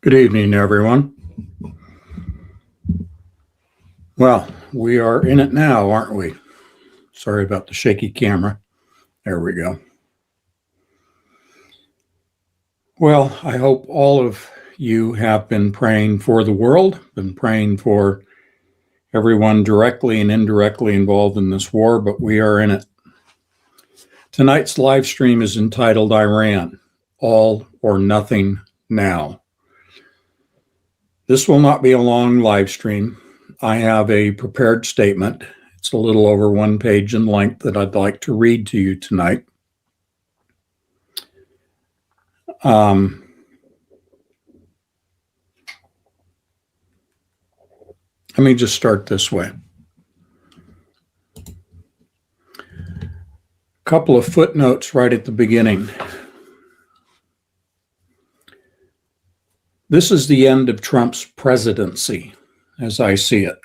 Good evening, everyone. Well, we are in it now, aren't we? Sorry about the shaky camera. There we go. Well, I hope all of you have been praying for the world, been praying for everyone directly and indirectly involved in this war, but we are in it. Tonight's live stream is entitled Iran, All or Nothing Now. This will not be a long live stream. I have a prepared statement. It's a little over 1 page in length that I'd like to read to you tonight. Let me just start this way. A couple of footnotes right at the beginning. This is the end of Trump's presidency, as I see it.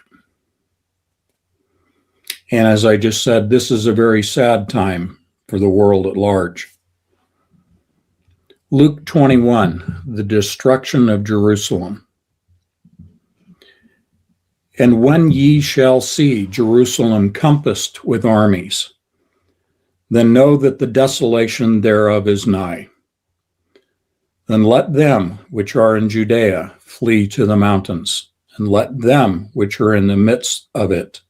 And as I just said, this is a very sad time for the world at large. Luke 21, the destruction of Jerusalem. And when ye shall see Jerusalem compassed with armies, then know that the desolation thereof is nigh. Then let them which are in Judea flee to the mountains, and let them which are in the midst of it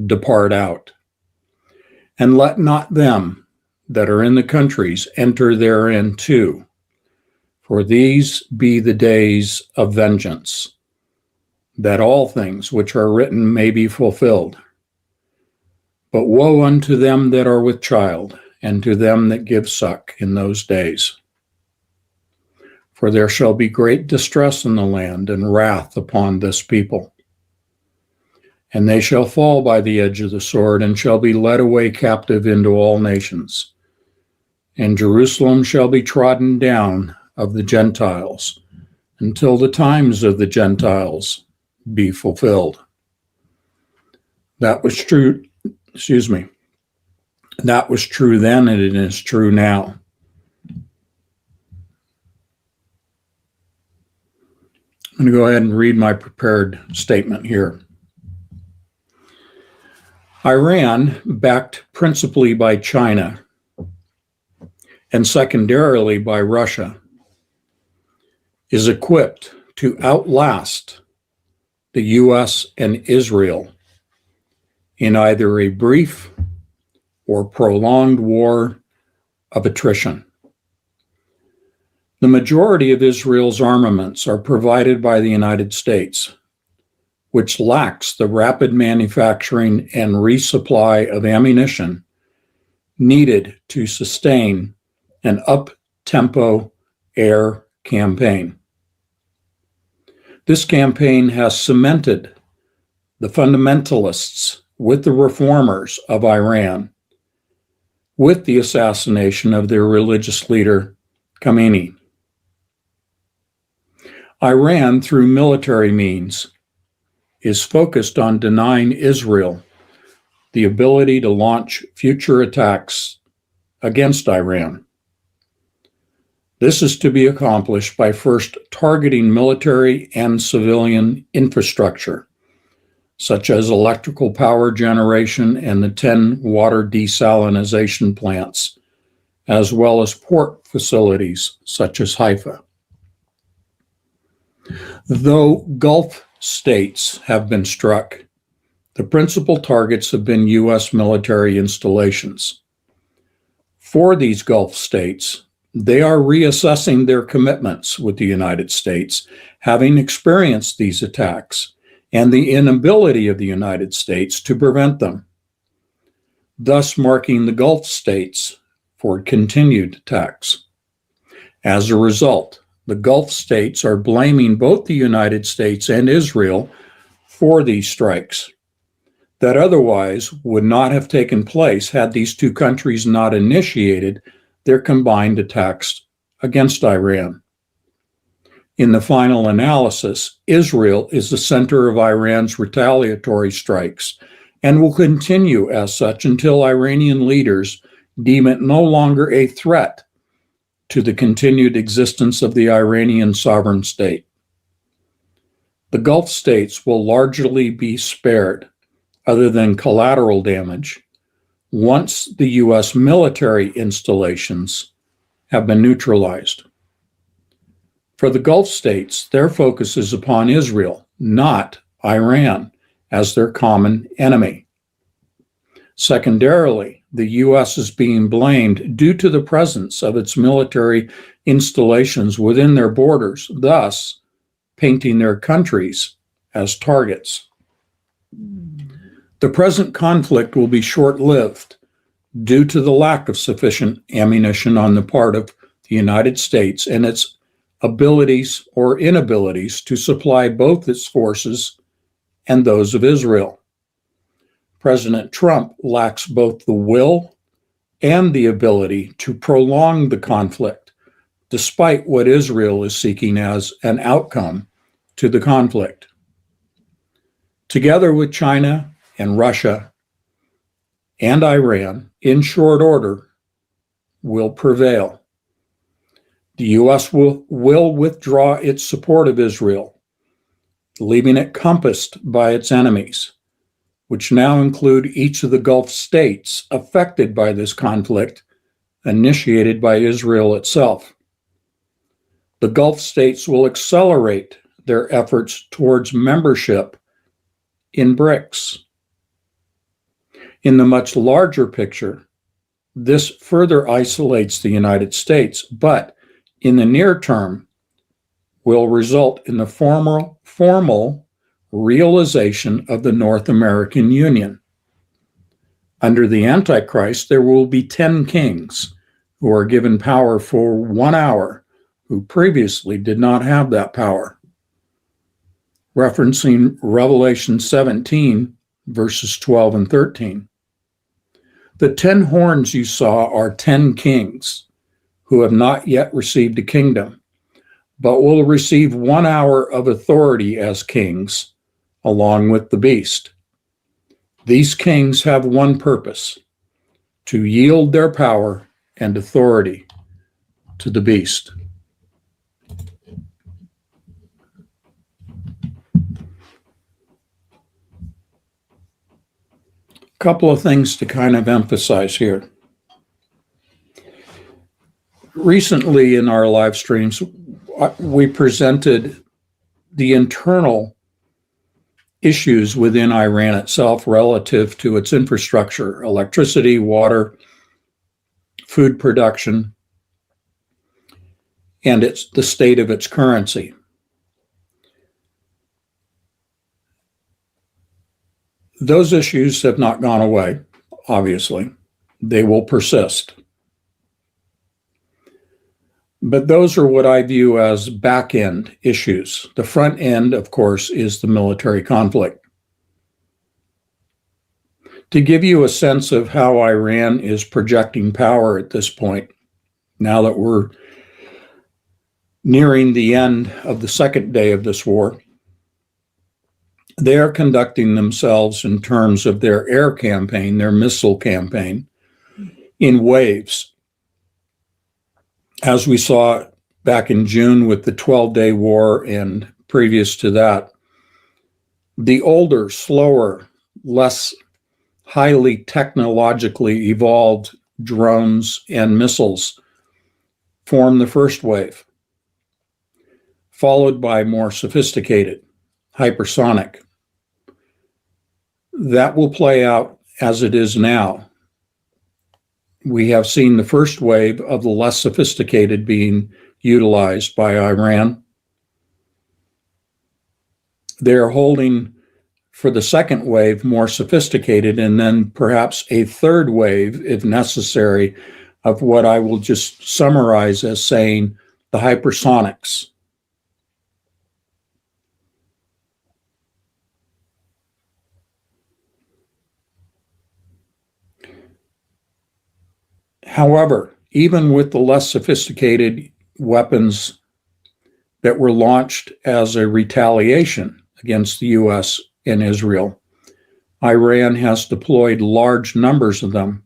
depart out. And let not them that are in the countries enter therein too, for these be the days of vengeance, that all things which are written may be fulfilled. But woe unto them that are with child, and to them that give suck in those days. For there shall be great distress in the land, and wrath upon this people. And they shall fall by the edge of the sword, and shall be led away captive into all nations. And Jerusalem shall be trodden down of the Gentiles, until the times of the Gentiles be fulfilled. That was true, that was true then, and it is true now. I'm going to go ahead and read my prepared statement here. Iran, backed principally by China and secondarily by Russia, is equipped to outlast the U.S. and Israel in either a brief or prolonged war of attrition. The majority of Israel's armaments are provided by the United States, which lacks the rapid manufacturing and resupply of ammunition needed to sustain an up-tempo air campaign. This campaign has cemented the fundamentalists with the reformers of Iran, with the assassination of their religious leader, Khamenei. Iran, through military means, is focused on denying Israel the ability to launch future attacks against Iran. This is to be accomplished by first targeting military and civilian infrastructure, such as electrical power generation and the 10 water desalination plants, as well as port facilities such as Haifa. Though Gulf states have been struck, the principal targets have been U.S. military installations. For these Gulf states, they are reassessing their commitments with the United States, having experienced these attacks and the inability of the United States to prevent them, thus marking the Gulf states for continued attacks. As a result, the Gulf states are blaming both the United States and Israel for these strikes that otherwise would not have taken place had these two countries not initiated their combined attacks against Iran. In the final analysis, Israel is the center of Iran's retaliatory strikes and will continue as such until Iranian leaders deem it no longer a threat to the continued existence of the Iranian sovereign state. The Gulf states will largely be spared, other than collateral damage, once the U.S. military installations have been neutralized. For the Gulf states, their focus is upon Israel, not Iran, as their common enemy. Secondarily, the U.S. is being blamed due to the presence of its military installations within their borders, thus painting their countries as targets. The present conflict will be short-lived due to the lack of sufficient ammunition on the part of the United States and its abilities or inabilities to supply both its forces and those of Israel. President Trump lacks both the will and the ability to prolong the conflict, despite what Israel is seeking as an outcome to the conflict. Together with China and Russia and Iran, in short order, will prevail. The U.S. will withdraw its support of Israel, leaving it compassed by its enemies, which now include each of the Gulf states affected by this conflict, initiated by Israel itself. The Gulf states will accelerate their efforts towards membership in BRICS. In the much larger picture, this further isolates the United States, but in the near term will result in the formal realization of the North American Union. Under the Antichrist, there will be 10 kings who are given power for 1 hour, who previously did not have that power. Referencing Revelation 17, verses 12 and 13. The 10 horns you saw are 10 kings who have not yet received a kingdom, but will receive 1 hour of authority as kings, along with the beast. These kings have one purpose: to yield their power and authority to the beast. A couple of things to kind of emphasize here. Recently in our live streams, we presented the internal issues within Iran itself relative to its infrastructure, electricity, water, food production, and the state of its currency. Those issues have not gone away, obviously. They will persist. But those are what I view as back-end issues. The front end, of course, is the military conflict. To give you a sense of how Iran is projecting power at this point, now that we're nearing the end of the second day of this war, they are conducting themselves in terms of their air campaign, their missile campaign, in waves. As we saw back in June with the 12-day war and previous to that, the older, slower, less highly technologically evolved drones and missiles form the first wave, followed by more sophisticated, hypersonic. That will play out as it is now. We have seen the first wave of the less sophisticated being utilized by Iran. They're holding for the second wave more sophisticated, and then perhaps a third wave, if necessary, of what I will just summarize as saying the hypersonics. However, even with the less sophisticated weapons that were launched as a retaliation against the U.S. and Israel, Iran has deployed large numbers of them.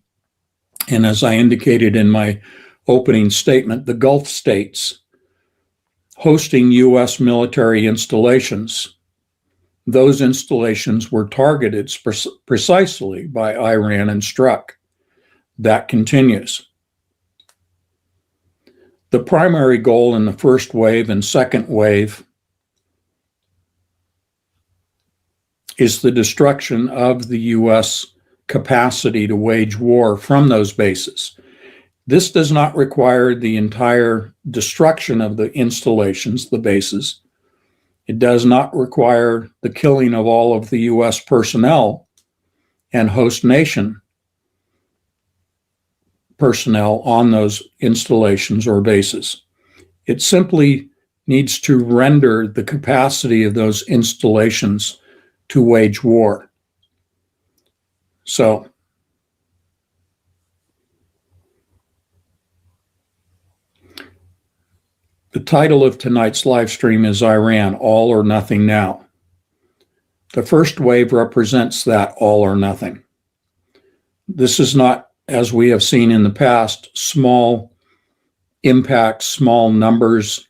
And as I indicated in my opening statement, the Gulf states hosting U.S. military installations those installations were targeted precisely by Iran and struck. That continues. The primary goal in the first wave and second wave is the destruction of the U.S. capacity to wage war from those bases. This does not require the entire destruction of the installations, the bases. It does not require the killing of all of the U.S. personnel and host nation personnel on those installations or bases. It simply needs to render the capacity of those installations to wage war. So, the title of tonight's live stream is Iran, All or Nothing Now. The first wave represents that all or nothing. This is not, as we have seen in the past, small impacts, small numbers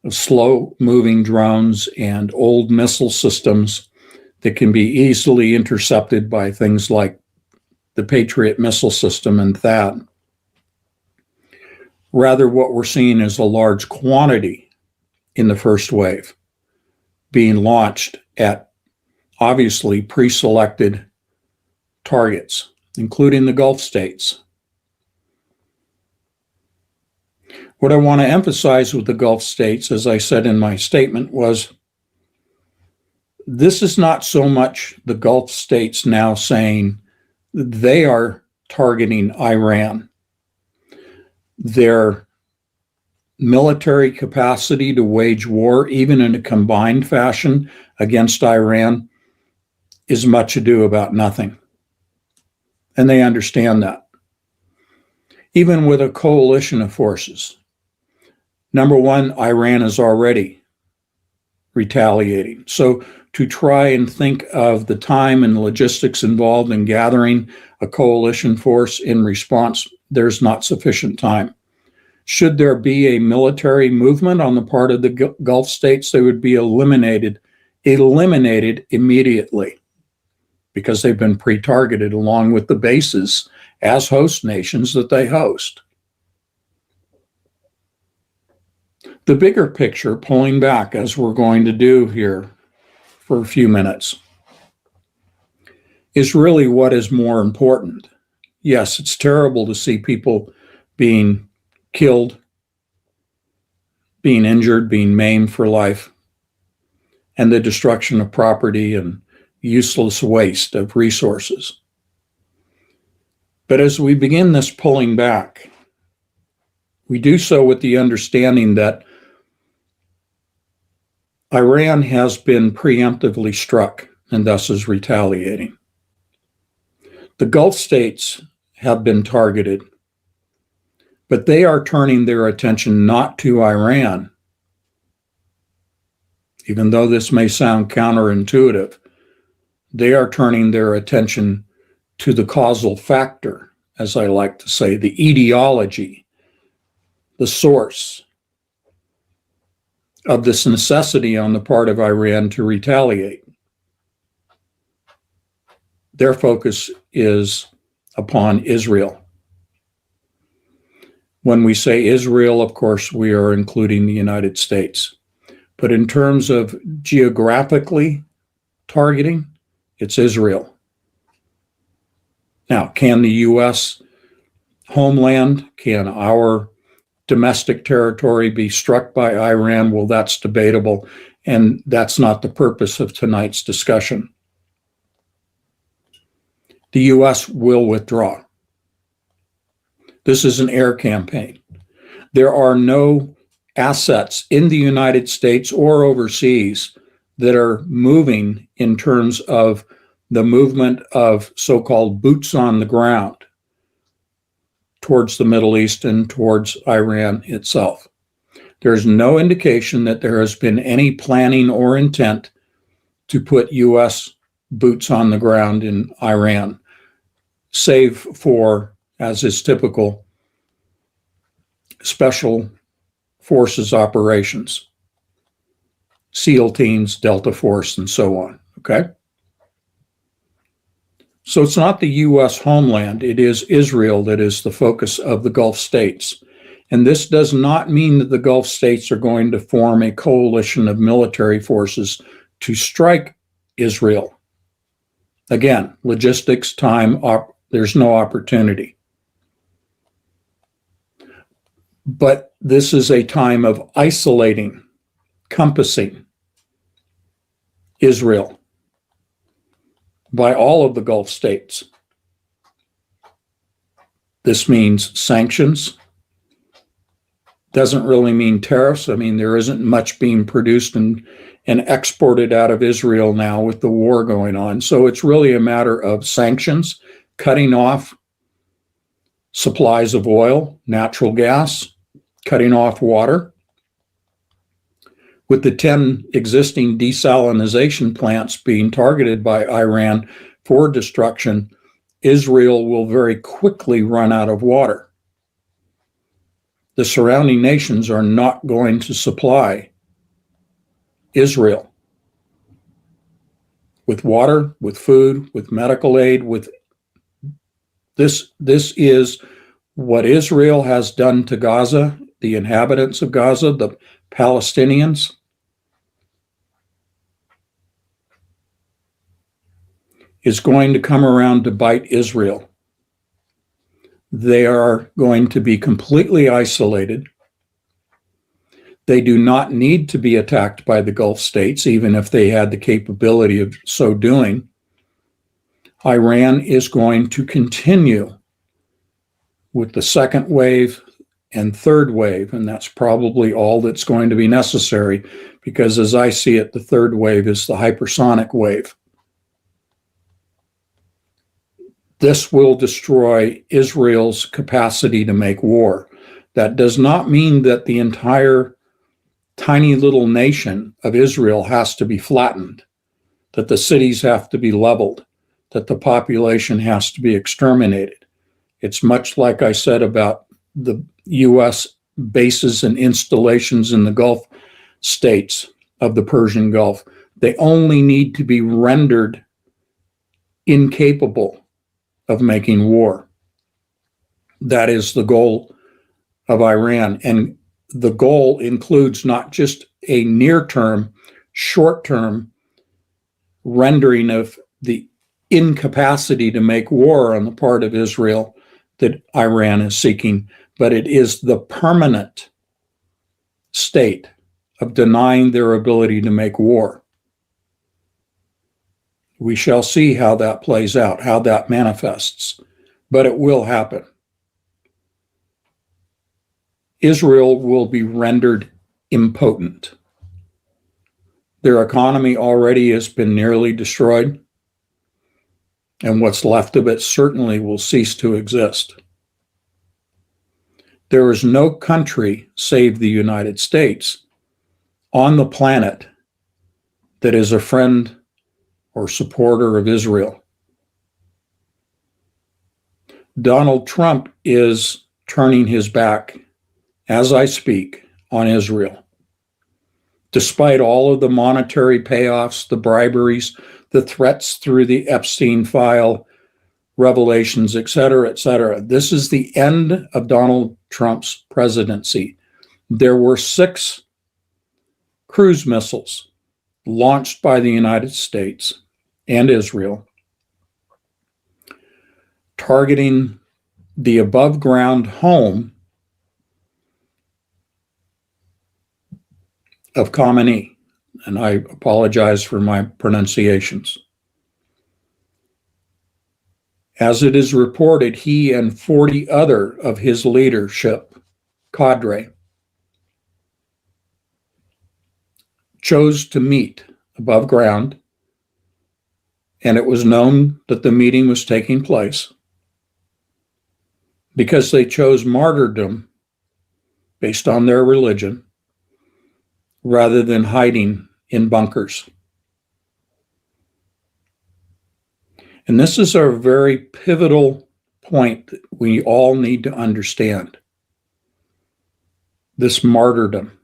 of slow-moving drones and old missile systems that can be easily intercepted by things like the Patriot missile system and THAAD. Rather, what we're seeing is a large quantity in the first wave being launched at obviously pre-selected targets, including the Gulf states. What I want to emphasize with the Gulf states, as I said in my statement, was this is not so much the Gulf states now saying they are targeting Iran. Their military capacity to wage war, even in a combined fashion against Iran, is much ado about nothing. And they understand that. Even with a coalition of forces. Number one, Iran is already retaliating. So to try and think of the time and logistics involved in gathering a coalition force in response, there's not sufficient time. Should there be a military movement on the part of the Gulf states, they would be eliminated immediately because they've been pre-targeted along with the bases as host nations that they host. The bigger picture, pulling back as we're going to do here for a few minutes, is really what is more important. Yes, it's terrible to see people being killed, being injured, being maimed for life, and the destruction of property and useless waste of resources. But as we begin this pulling back, we do so with the understanding that Iran has been preemptively struck and thus is retaliating. The Gulf states have been targeted, but they are turning their attention not to Iran, even though this may sound counterintuitive. They are turning their attention to the causal factor, as I like to say, the etiology, the source of this necessity on the part of Iran to retaliate. Their focus is upon Israel. When we say Israel, of course, we are including the United States. But in terms of geographically targeting, it's Israel. Now, can the U.S. homeland, can our domestic territory be struck by Iran? Well, that's debatable, and that's not the purpose of tonight's discussion. The U.S. will withdraw. This is an air campaign. There are no assets in the United States or overseas that are moving in terms of the movement of so-called boots on the ground towards the Middle East and towards Iran itself. There's no indication that there has been any planning or intent to put U.S. boots on the ground in Iran, save for, as is typical, special forces operations. SEAL teams, Delta Force, and so on. Okay? So it's not the U.S. homeland, it is Israel that is the focus of the Gulf states. And this does not mean that the Gulf states are going to form a coalition of military forces to strike Israel. Again, logistics, time, there's no opportunity. But this is a time of isolating, compassing Israel by all of the Gulf states. This means sanctions. Doesn't really mean tariffs. I mean, there isn't much being produced and exported out of Israel now with the war going on. So it's really a matter of sanctions, cutting off supplies of oil, natural gas, cutting off water. With the 10 existing desalination plants being targeted by Iran for destruction, Israel will very quickly run out of water. The surrounding nations are not going to supply Israel with water, with food, with medical aid, with this is what Israel has done to Gaza, the inhabitants of Gaza, the Palestinians. Is going to come around to bite Israel. They are going to be completely isolated. They do not need to be attacked by the Gulf states, even if they had the capability of so doing. Iran is going to continue with the second wave and third wave, and that's probably all that's going to be necessary, because as I see it, the third wave is the hypersonic wave. This will destroy Israel's capacity to make war. That does not mean that the entire tiny little nation of Israel has to be flattened, that the cities have to be leveled, that the population has to be exterminated. It's much like I said about the U.S. bases and installations in the Gulf states of the Persian Gulf. They only need to be rendered incapable of making war. That is the goal of Iran. And the goal includes not just a near-term, short-term rendering of the incapacity to make war on the part of Israel that Iran is seeking, but it is the permanent state of denying their ability to make war. We shall see how that plays out, how that manifests, but it will happen. Israel will be rendered impotent. Their economy already has been nearly destroyed, and what's left of it certainly will cease to exist. There is no country, save the United States, on the planet that is a friend or supporter of Israel. Donald Trump is turning his back, as I speak, on Israel. Despite all of the monetary payoffs, the briberies, the threats through the Epstein file, revelations, et cetera, et cetera. This is the end of Donald Trump's presidency. There were 6 cruise missiles launched by the United States and Israel, targeting the above-ground home of Khamenei, and I apologize for my pronunciations. As it is reported, he and 40 other of his leadership cadre chose to meet above ground, and it was known that the meeting was taking place because they chose martyrdom based on their religion rather than hiding in bunkers. And this is a very pivotal point that we all need to understand. This martyrdom.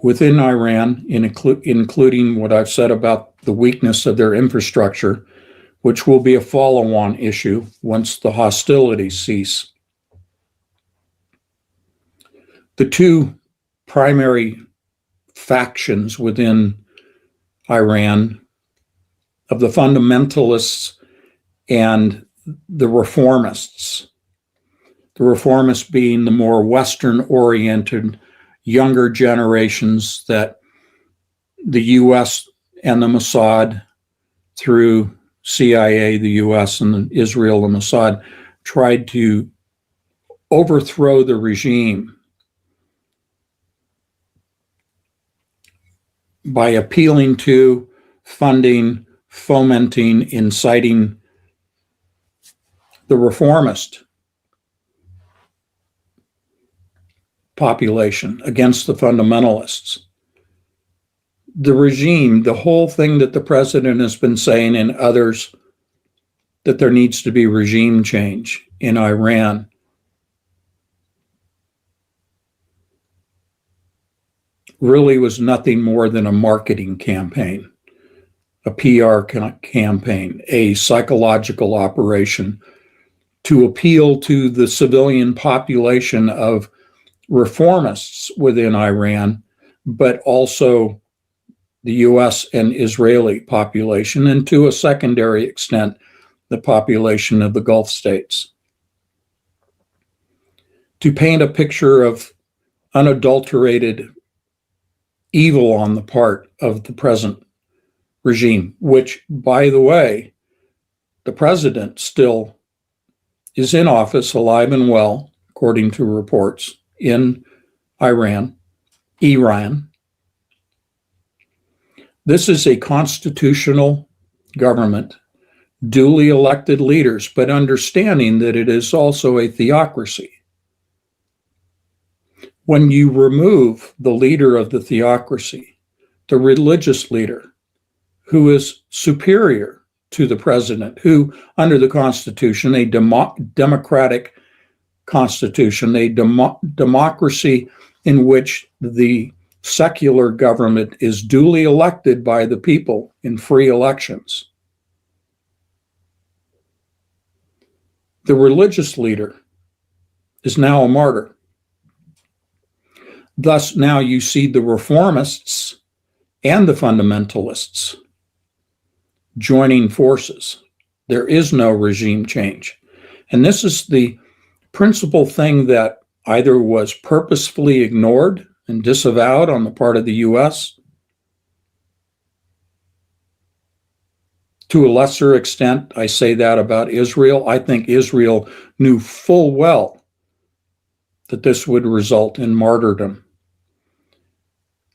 within Iran, including what I've said about the weakness of their infrastructure, which will be a follow-on issue once the hostilities cease. The two primary factions within Iran of the fundamentalists and the reformists being the more Western-oriented younger generations that the U.S. and the Mossad, through CIA, the U.S., and Israel and Mossad, tried to overthrow the regime by appealing to, funding, fomenting, inciting the reformist population against the fundamentalists. The regime, the whole thing that the president has been saying and others, that there needs to be regime change in Iran, really was nothing more than a marketing campaign, a PR campaign, a psychological operation to appeal to the civilian population of reformists within Iran, but also the US and Israeli population, and to a secondary extent, the population of the Gulf states. To paint a picture of unadulterated evil on the part of the present regime, which, by the way, the president still is in office, alive and well, according to reports, in Iran. This is a constitutional government, duly elected leaders, but understanding that it is also a theocracy. When you remove the leader of the theocracy, the religious leader, who is superior to the president, who, under the Constitution, a democratic constitution, a democracy in which the secular government is duly elected by the people in free elections, the religious leader is now a martyr. Thus, now you see the reformists and the fundamentalists joining forces. There is no regime change. And this is the principal thing that either was purposefully ignored and disavowed on the part of the U.S., to a lesser extent, I say that about Israel. I think Israel knew full well that this would result in martyrdom.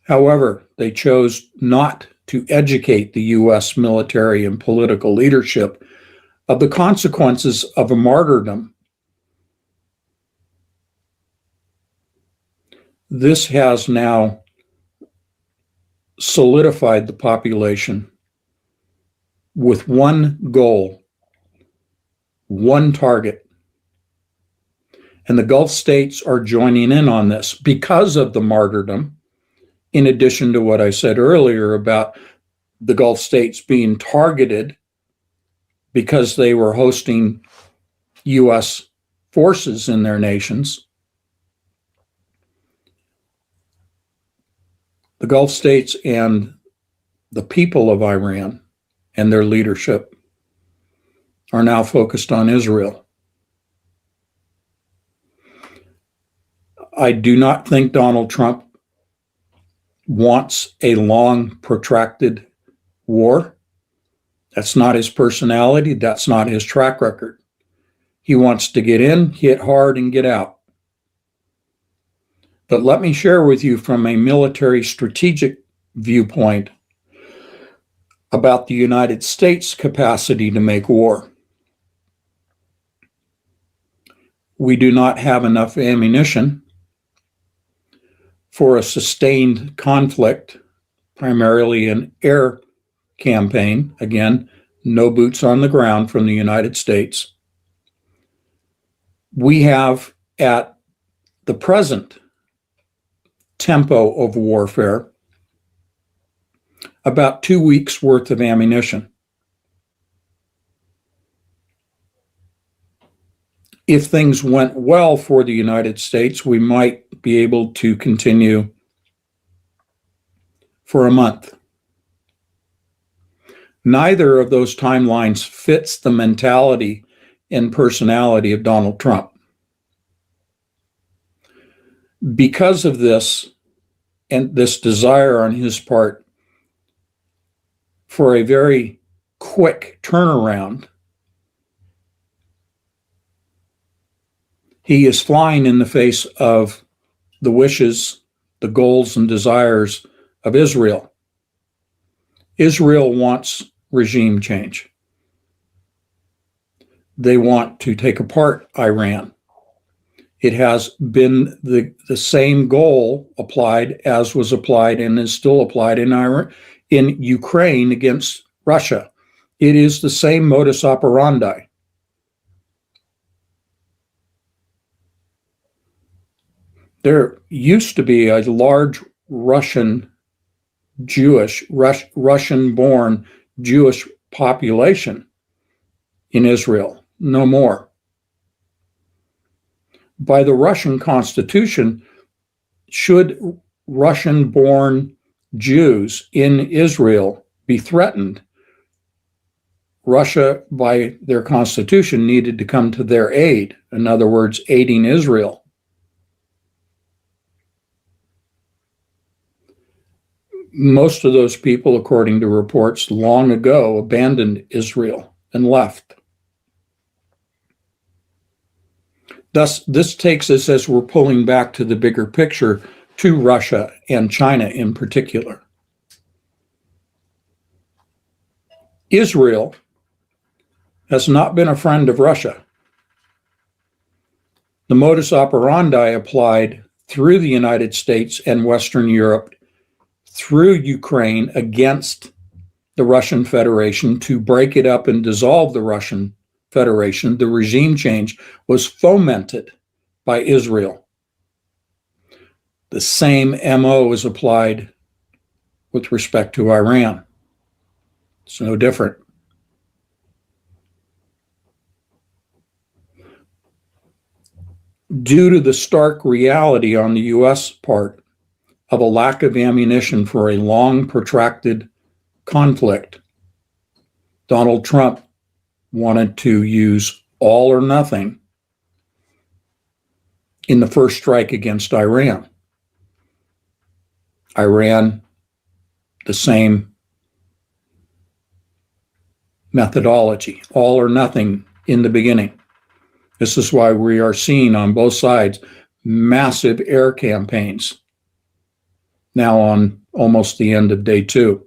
However, they chose not to educate the U.S. military and political leadership of the consequences of a martyrdom. This has now solidified the population with one goal, one target. And the Gulf states are joining in on this because of the martyrdom, in addition to what I said earlier about the Gulf states being targeted because they were hosting U.S. forces in their nations. The Gulf states and the people of Iran and their leadership are now focused on Israel. I do not think Donald Trump wants a long, protracted war. That's not his personality. That's not his track record. He wants to get in, hit hard, and get out. But let me share with you from a military strategic viewpoint about the United States' capacity to make war. We do not have enough ammunition for a sustained conflict, primarily an air campaign. Again, no boots on the ground from the United States. We have, at the present tempo of warfare, about 2 weeks worth of ammunition. If things went well for the United States, we might be able to continue for a month. Neither of those timelines fits the mentality and personality of Donald Trump. Because of this, and this desire on his part for a very quick turnaround, he is flying in the face of the wishes, the goals, and desires of Israel. Israel wants regime change. They want to take apart Iran. It has been the same goal applied as was applied and is still applied in Ukraine against Russia. It is the same modus operandi. There used to be a large Russian-born Jewish population in Israel. No more. By the Russian Constitution, should Russian-born Jews in Israel be threatened, Russia, by their constitution, needed to come to their aid. In other words, aiding Israel. Most of those people, according to reports, long ago abandoned Israel and left. Thus, this takes us, as we're pulling back to the bigger picture, to Russia and China in particular. Israel has not been a friend of Russia. The modus operandi applied through the United States and Western Europe, through Ukraine, against the Russian Federation to break it up and dissolve the Russian Federation, the regime change, was fomented by Israel. The same MO is applied with respect to Iran. It's no different. Due to the stark reality on the U.S. part of a lack of ammunition for a long, protracted conflict, Donald Trump wanted to use all or nothing in the first strike against Iran. Iran, the same methodology, all or nothing in the beginning. This is why we are seeing on both sides massive air campaigns now on almost the end of day 2.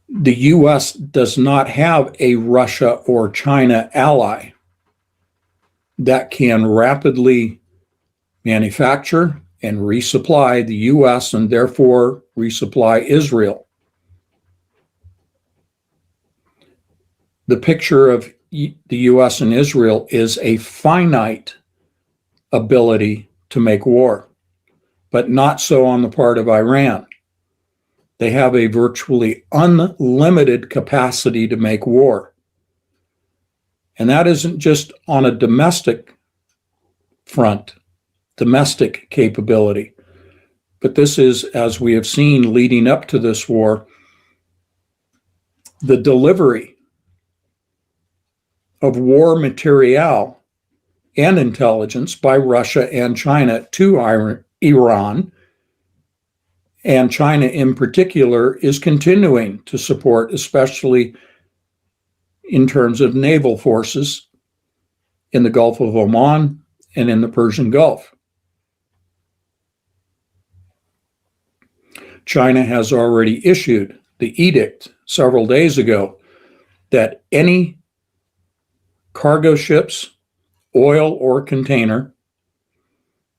The U.S. does not have a Russia or China ally that can rapidly manufacture and resupply the U.S. and therefore resupply Israel. The picture of the U.S. and Israel is a finite ability to make war, but not so on the part of Iran. They have a virtually unlimited capacity to make war. And that isn't just on a domestic front, domestic capability, but this is, as we have seen leading up to this war, the delivery of war material and intelligence by Russia and China to Iran, and China in particular is continuing to support, especially in terms of naval forces in the Gulf of Oman and in the Persian Gulf. China has already issued the edict several days ago that any cargo ships, oil or container,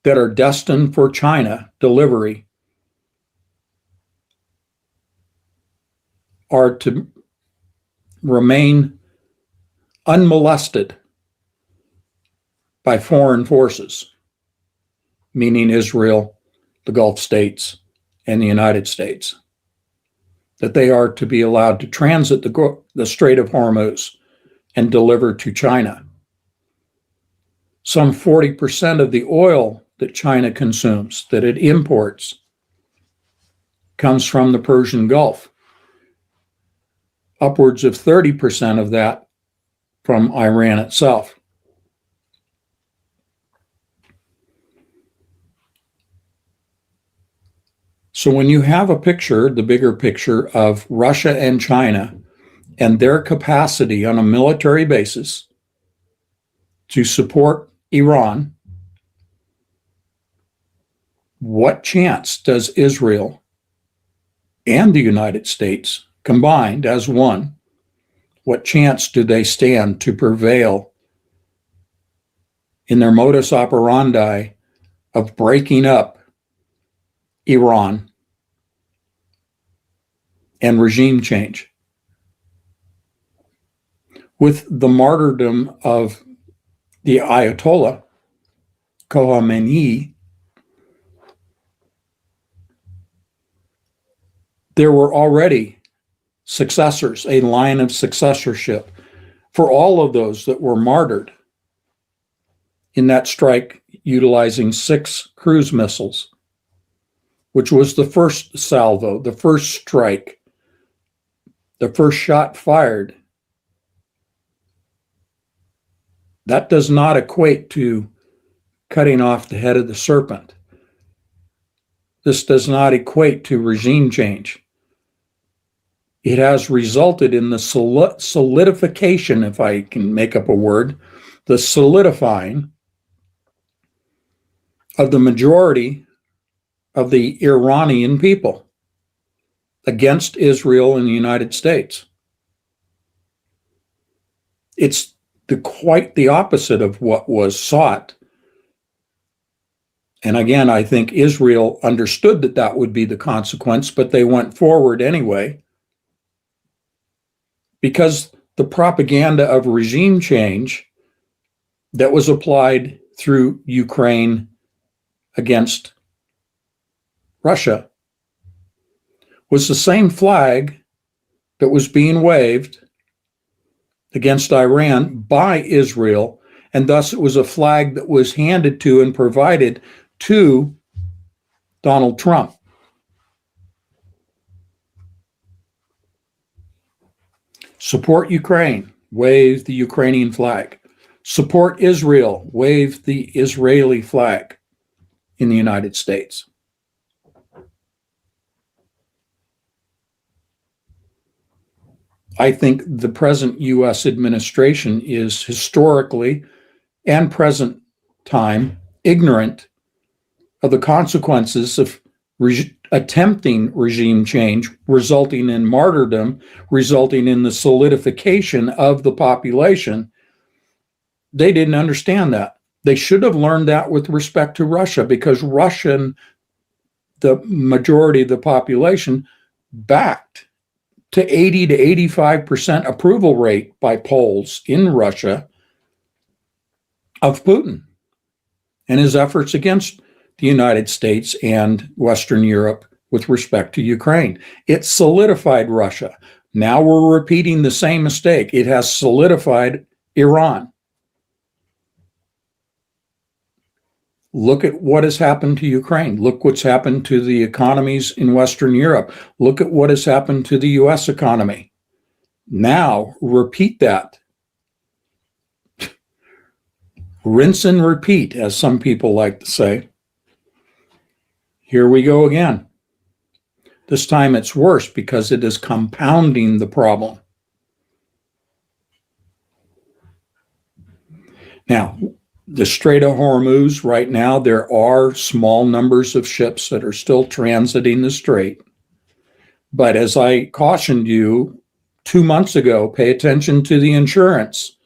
that are destined for China delivery are to remain unmolested by foreign forces, meaning Israel, the Gulf states, and the United States, that they are to be allowed to transit the Strait of Hormuz and deliver to China. Some 40% of the oil that China consumes, that it imports, comes from the Persian Gulf. Upwards of 30% of that from Iran itself. So when you have a picture, the bigger picture of Russia and China and their capacity on a military basis to support Iran, what chance does Israel and the United States combined as one, what chance do they stand to prevail in their modus operandi of breaking up Iran and regime change? With the martyrdom of the Ayatollah Khamenei, there were already successors, a line of successorship for all of those that were martyred in that strike utilizing 6 cruise missiles, which was the first salvo, the first strike, the first shot fired. That does not equate to cutting off the head of the serpent. This does not equate to regime change. It has resulted in the solidification, if I can make up a word, the solidifying of the majority of the Iranian people against Israel and the United States. It's quite the opposite of what was sought. And again, I think Israel understood that that would be the consequence, but they went forward anyway, because the propaganda of regime change that was applied through Ukraine against Russia was the same flag that was being waved against Iran by Israel, and thus it was a flag that was handed to and provided to Donald Trump. Support Ukraine, wave the Ukrainian flag. Support Israel, wave the Israeli flag in the United States. I think the present U.S. administration is historically and present time ignorant of the consequences of attempting regime change, resulting in martyrdom, resulting in the solidification of the population. They didn't understand that. They should have learned that with respect to Russia, because the majority of the population backed to 80 to 85% approval rate by polls in Russia of Putin and his efforts against the United States and Western Europe with respect to Ukraine. It solidified Russia. Now we're repeating the same mistake. It has solidified Iran. Look at what has happened to Ukraine. Look what's happened to the economies in Western Europe. Look at what has happened to the US economy. Now repeat that. Rinse and repeat, as some people like to say. Here we go again. This time it's worse because it is compounding the problem. Now, the Strait of Hormuz, right now, there are small numbers of ships that are still transiting the strait. But as I cautioned you 2 months ago, pay attention to the insurance.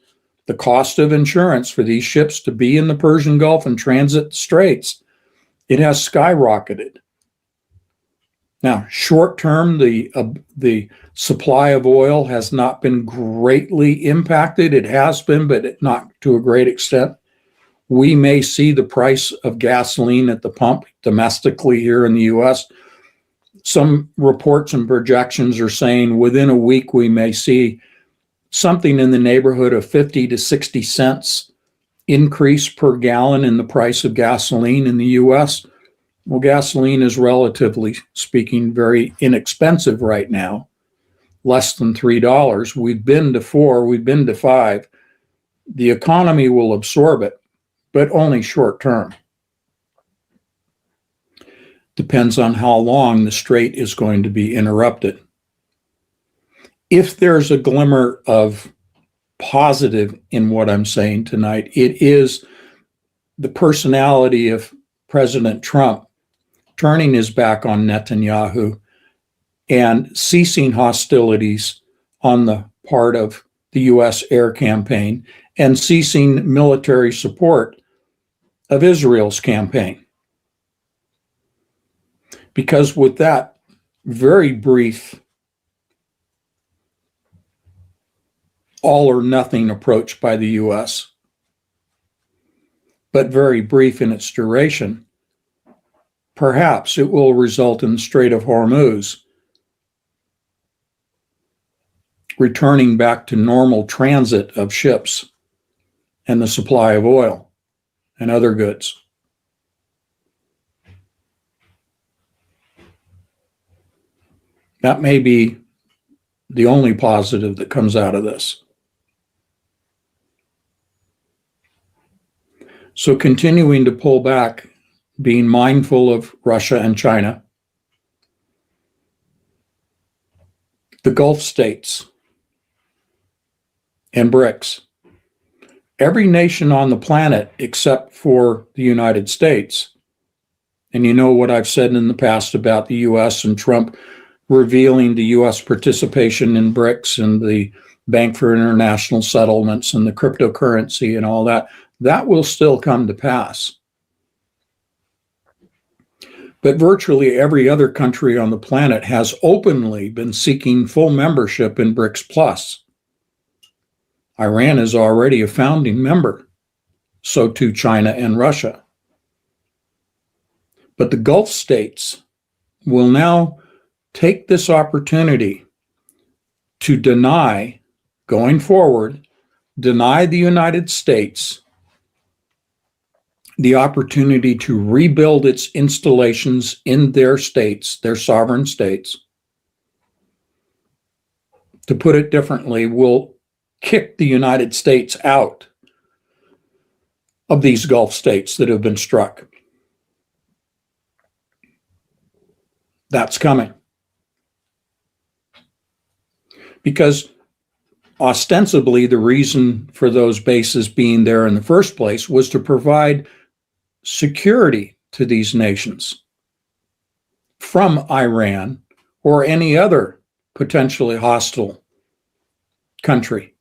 The cost of insurance for these ships to be in the Persian Gulf and transit the straits, it has skyrocketed. Now, short term, the supply of oil has not been greatly impacted. It has been, but not to a great extent. we may see the price of gasoline at the pump domestically here in the US. Some reports and projections are saying within a week we may see something in the neighborhood of 50 to 60 cents increase per gallon in the price of gasoline in the US. Well, gasoline is, relatively speaking, very inexpensive right now, less than $3. We've been to 4, we've been to 5. The economy will absorb it, but only short term. Depends on how long the strait is going to be interrupted. If there's a glimmer of positive in what I'm saying tonight, it is the personality of President Trump turning his back on Netanyahu and ceasing hostilities on the part of the U.S. air campaign and ceasing military support of Israel's campaign. Because with that very brief all or nothing approach by the U.S., but very brief in its duration, perhaps it will result in the Strait of Hormuz returning back to normal transit of ships and the supply of oil and other goods. That may be the only positive that comes out of this. So continuing to pull back, being mindful of Russia and China, the Gulf states, and BRICS. Every nation on the planet except for the United States, and you know what I've said in the past about the U.S. and Trump revealing the U.S. participation in BRICS and the Bank for International Settlements and the cryptocurrency and all that, that will still come to pass. But virtually every other country on the planet has openly been seeking full membership in BRICS Plus. Iran is already a founding member, so too China and Russia. But the Gulf states will now take this opportunity to deny, going forward, deny the United States the opportunity to rebuild its installations in their states, their sovereign states. To put it differently, will kick the United States out of these Gulf states that have been struck. That's coming. Because ostensibly the reason for those bases being there in the first place was to provide security to these nations from Iran or any other potentially hostile country.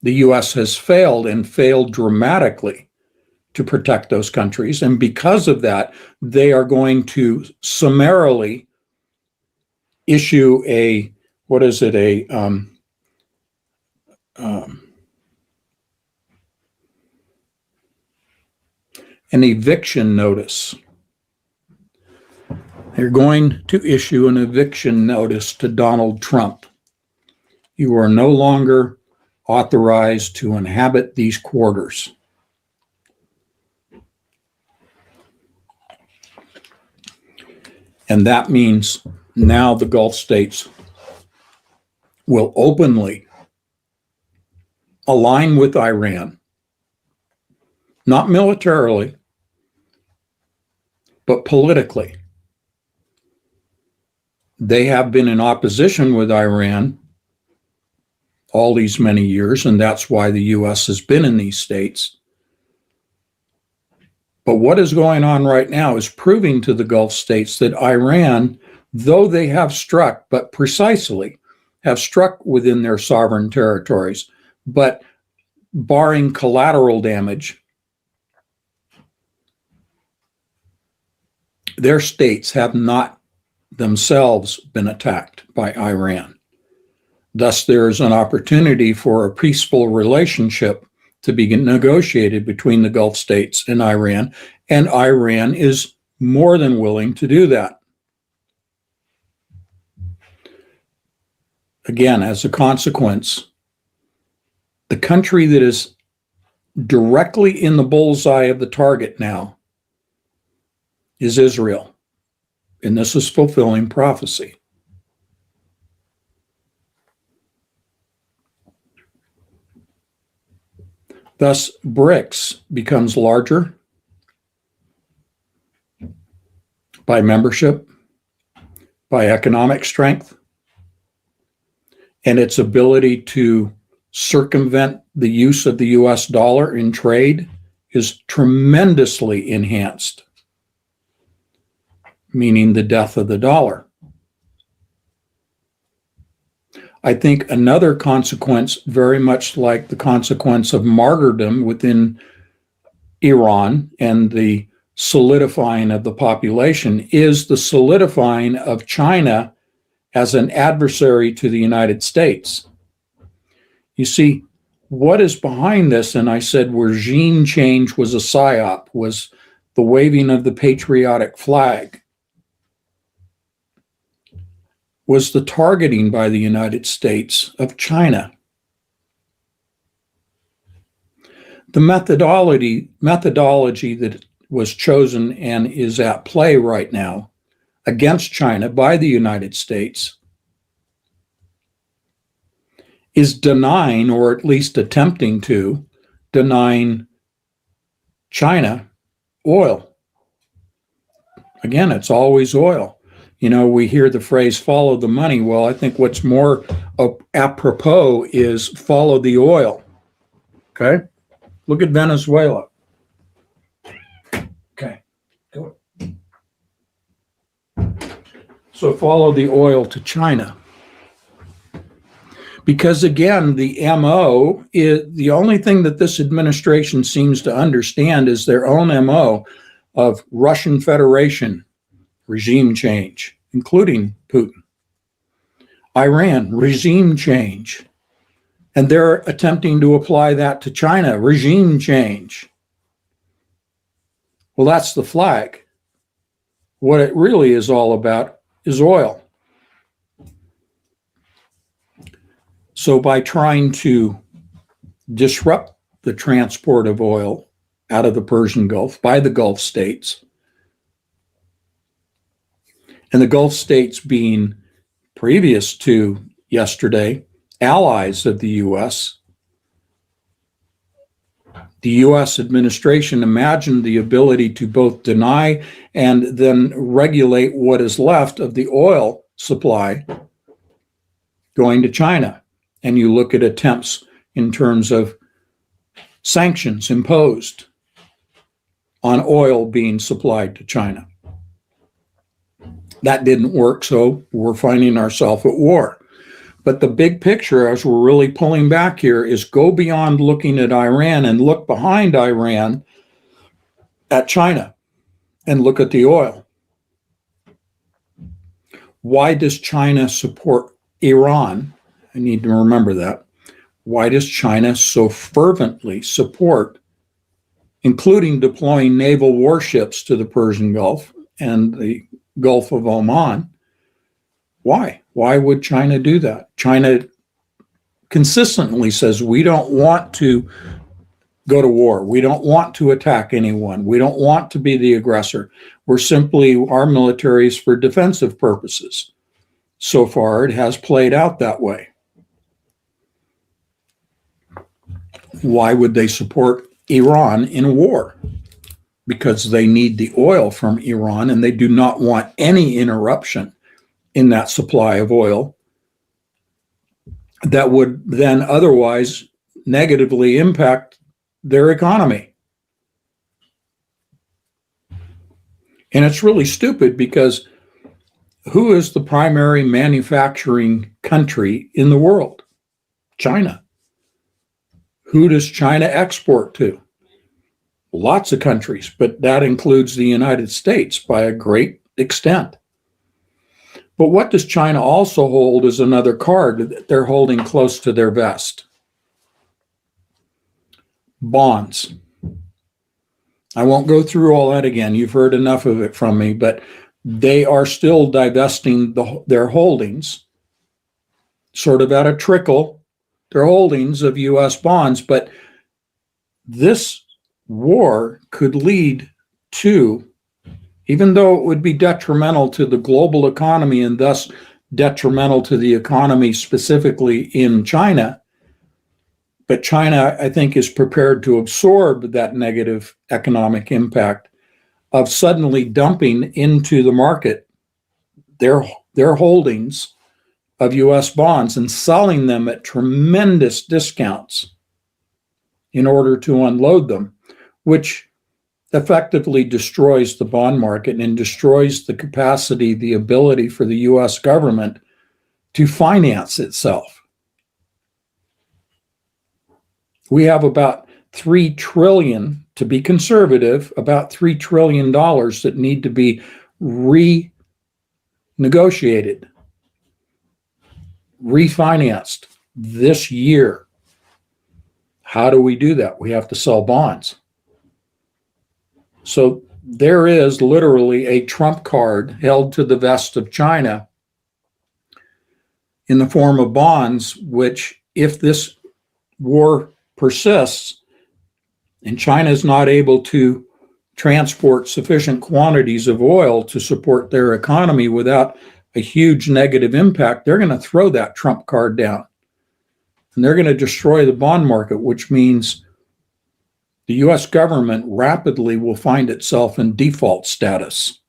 The U.S. has failed and failed dramatically to protect those countries. And because of that, they are going to summarily issue an eviction notice. They're going to issue an eviction notice to Donald Trump. You are no longer authorized to inhabit these quarters. And that means now the Gulf states will openly align with Iran, not militarily, but politically. They have been in opposition with Iran all these many years, and that's why the U.S. has been in these states. But what is going on right now is proving to the Gulf states that Iran, though they have struck, but precisely have struck within their sovereign territories, but barring collateral damage, their states have not themselves been attacked by Iran. Thus, there is an opportunity for a peaceful relationship to be negotiated between the Gulf states and Iran is more than willing to do that. Again, as a consequence, the country that is directly in the bullseye of the target now is Israel. And this is fulfilling prophecy. Thus, BRICS becomes larger by membership, by economic strength, and its ability to circumvent the use of the US dollar in trade is tremendously enhanced, meaning the death of the dollar. I think another consequence, very much like the consequence of martyrdom within Iran and the solidifying of the population, is the solidifying of China as an adversary to the United States. You see, what is behind this, and I said regime change was a psyop, was the waving of the patriotic flag, was the targeting by the United States of China. The methodology that was chosen and is at play right now against China by the United States is denying, or at least attempting to, denying China oil. Again, it's always oil. You know, we hear the phrase follow the money. Well, I think what's more apropos is follow the oil. Okay? Look at Venezuela. Okay. Go. So follow the oil to China. Because again, the MO is the only thing that this administration seems to understand is their own MO of Russian Federation regime change, including Putin. Iran, regime change. And they're attempting to apply that to China, regime change. Well, that's the flag. What it really is all about is oil. So by trying to disrupt the transport of oil out of the Persian Gulf by the Gulf states, and the Gulf states being, previous to yesterday, allies of the U.S., the U.S. administration imagined the ability to both deny and then regulate what is left of the oil supply going to China. And you look at attempts in terms of sanctions imposed on oil being supplied to China. That didn't work, so we're finding ourselves at war. But the big picture, as we're really pulling back here, is go beyond looking at Iran and look behind Iran at China and look at the oil. Why does China support Iran? I need to remember that. Why does China so fervently support, including deploying naval warships to the Persian Gulf and the Gulf of Oman? Why? Why would China do that? China consistently says, we don't want to go to war. We don't want to attack anyone. We don't want to be the aggressor. Our military is for defensive purposes. So far, it has played out that way. Why would they support Iran in war? Because they need the oil from Iran and they do not want any interruption in that supply of oil that would then otherwise negatively impact their economy. And it's really stupid because who is the primary manufacturing country in the world? China. Who does China export to? Lots of countries, but that includes the United States by a great extent. But what does China also hold as another card that they're holding close to their vest? bonds. I won't go through all that again. You've heard enough of it from me, but they are still divesting their holdings, sort of at a trickle, their holdings of U.S. bonds. But this war could lead to, even though it would be detrimental to the global economy and thus detrimental to the economy specifically in China, but China, I think, is prepared to absorb that negative economic impact of suddenly dumping into the market their holdings of U.S. bonds and selling them at tremendous discounts in order to unload them, which effectively destroys the bond market and destroys the capacity, the ability for the U.S. government to finance itself. We have about $3 trillion, to be conservative, about $3 trillion that need to be renegotiated, refinanced this year. How do we do that? We have to sell bonds. So there is literally a trump card held to the vest of China in the form of bonds, which, if this war persists and China is not able to transport sufficient quantities of oil to support their economy without a huge negative impact, they're going to throw that trump card down. And they're going to destroy the bond market, which means the U.S. government rapidly will find itself in default status.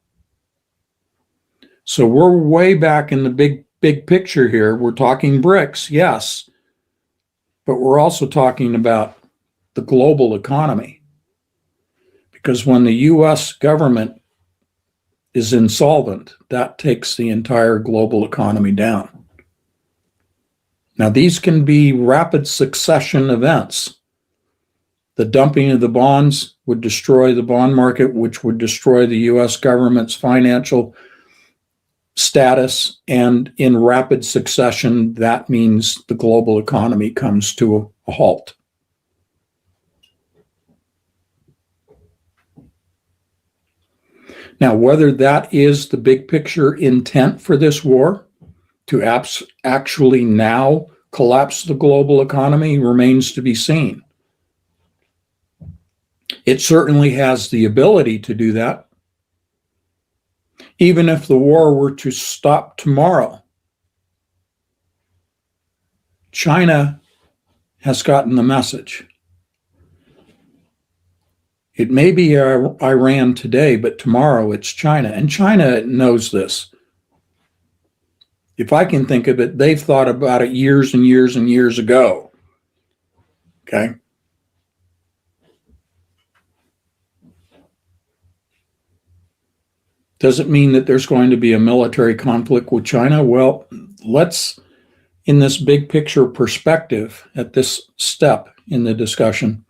So we're way back in the big picture here. We're talking BRICS, yes, but we're also talking about the global economy. Because when the U.S. government is insolvent, that takes the entire global economy down. Now, these can be rapid succession events. The dumping of the bonds would destroy the bond market, which would destroy the U.S. government's financial status. And in rapid succession, that means the global economy comes to a halt. Now, whether that is the big picture intent for this war, to actually now collapse the global economy, remains to be seen. It certainly has the ability to do that. Even if the war were to stop tomorrow, China has gotten the message. It may be Iran today, but tomorrow it's China. And China knows this. If I can think of it, they've thought about it years and years and years ago. Okay? Does it mean that there's going to be a military conflict with China? Well, let's, in this big picture perspective, at this step in the discussion,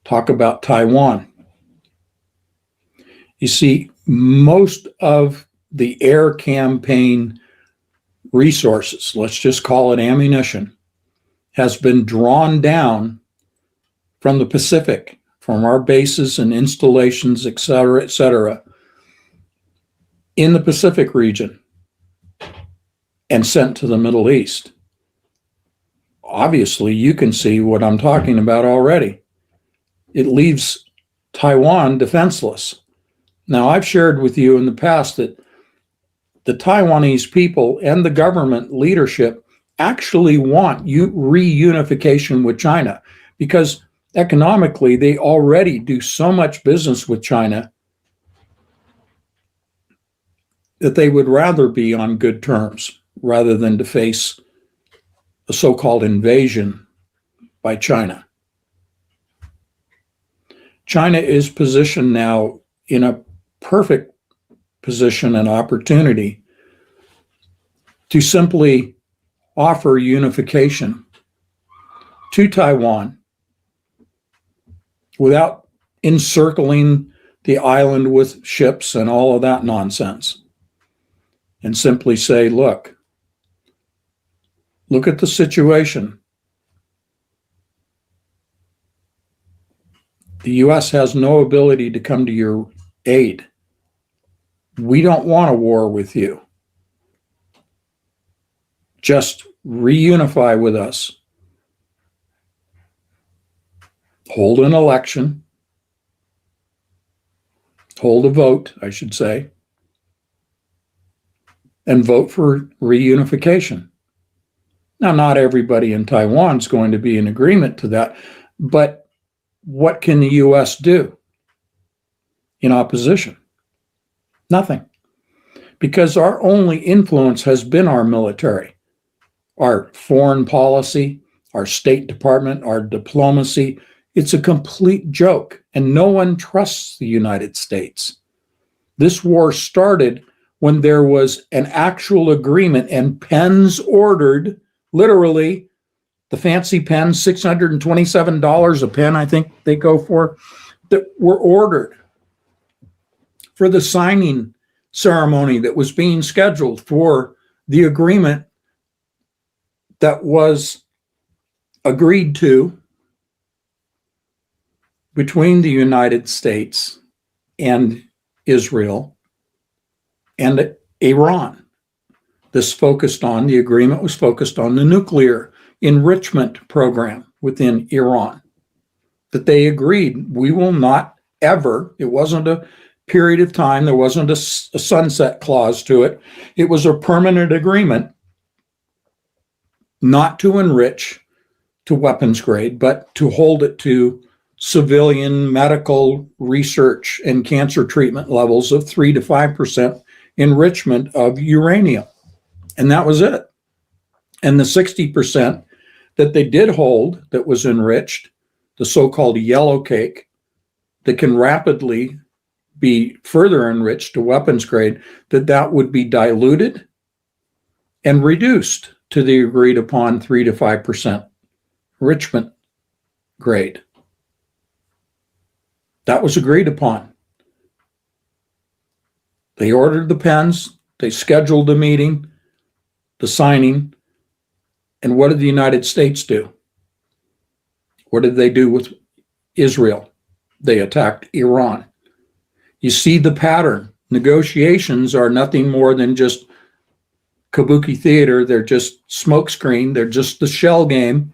talk about Taiwan. You see, most of the air campaign resources, let's just call it ammunition, has been drawn down from the Pacific, from our bases and installations, et cetera, in the Pacific region, and sent to the Middle East. Obviously, you can see what I'm talking about already. It leaves Taiwan defenseless. Now, I've shared with you in the past that the Taiwanese people and the government leadership actually want reunification with China, because economically they already do so much business with China that they would rather be on good terms rather than to face a so-called invasion by China. China is positioned now in a perfect position and opportunity to simply offer unification to Taiwan without encircling the island with ships and all of that nonsense, and simply say, look at the situation. The U.S. has no ability to come to your aid. We don't want a war with you. Just reunify with us. Hold an election. Hold a vote, I should say. And vote for reunification. Now, not everybody in Taiwan is going to be in agreement to that, but what can the U.S. do in opposition? Nothing. Because our only influence has been our military, our foreign policy, our State Department, our diplomacy. It's a complete joke, and no one trusts the United States. This war started when there was an actual agreement and pens ordered, literally, the fancy pens, $627 a pen, I think they go for, that were ordered for the signing ceremony that was being scheduled for the agreement that was agreed to between the United States and Israel and Iran. The agreement was focused on the nuclear enrichment program within Iran. That they agreed, we will not ever, it wasn't a period of time, there wasn't a sunset clause to it. It was a permanent agreement not to enrich to weapons grade, but to hold it to civilian medical research and cancer treatment levels of 3 to 5% enrichment of uranium. And that was it. And the 60% that they did hold that was enriched, the so-called yellow cake, that can rapidly be further enriched to weapons grade, that would be diluted and reduced to the agreed upon 3 to 5% enrichment grade. That was agreed upon. They ordered the pens, they scheduled the meeting, the signing, and what did the United States do? What did they do with Israel? They attacked Iran. You see the pattern. Negotiations are nothing more than just kabuki theater. They're just smokescreen. They're just the shell game.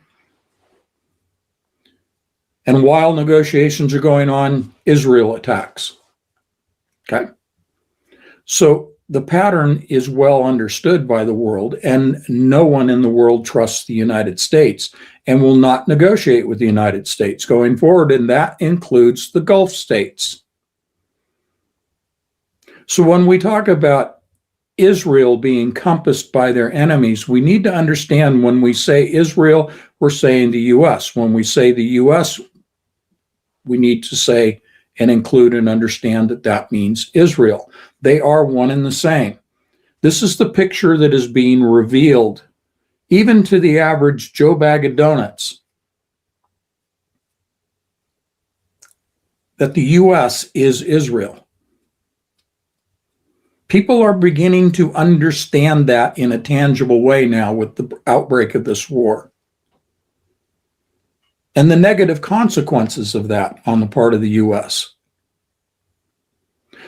And while negotiations are going on, Israel attacks. Okay? So the pattern is well understood by the world, and no one in the world trusts the United States and will not negotiate with the United States going forward, and that includes the Gulf states. So when we talk about Israel being compassed by their enemies, we need to understand when we say Israel, we're saying the U.S. When we say the U.S., we need to say and include and understand that means Israel. They are one and the same. This is the picture that is being revealed even to the average Joe Bag of Donuts, that the U.S. is Israel. People are beginning to understand that in a tangible way now with the outbreak of this war and the negative consequences of that on the part of the U.S.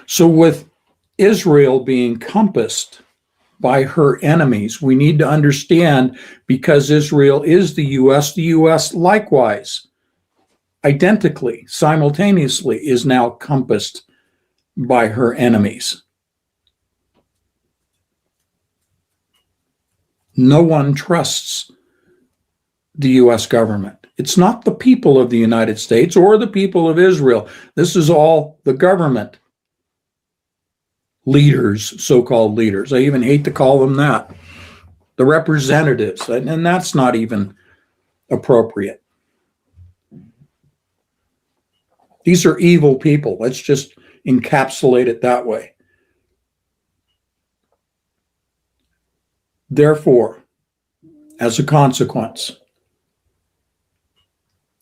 So with Israel being compassed by her enemies, we need to understand, because Israel is the U.S. likewise, identically, simultaneously, is now compassed by her enemies. No one trusts the U.S. government. It's not the people of the United States or the people of Israel. This is all the government leaders, so-called leaders. I even hate to call them that. The representatives, and that's not even appropriate. These are evil people. Let's just encapsulate it that way. Therefore, as a consequence,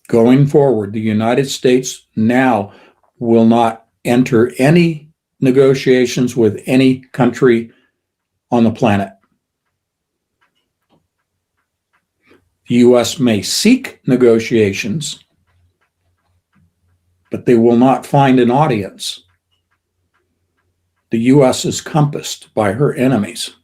going forward, the United States now will not enter any negotiations with any country on the planet. The U.S. may seek negotiations, but they will not find an audience. The U.S. is compassed by her enemies.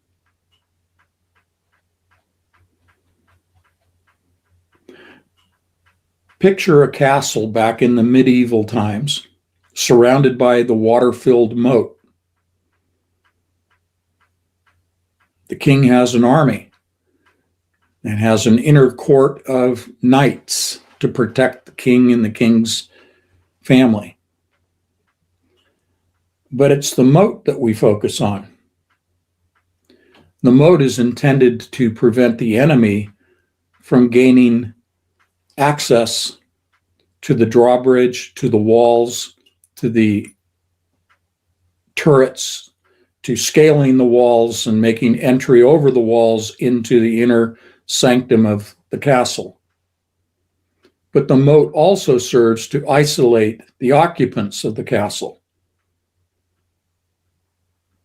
Picture a castle back in the medieval times, surrounded by the water-filled moat. The king has an army and has an inner court of knights to protect the king and the king's family. But it's the moat that we focus on. The moat is intended to prevent the enemy from gaining access to the drawbridge, to the walls, to the turrets, to scaling the walls and making entry over the walls into the inner sanctum of the castle. But the moat also serves to isolate the occupants of the castle.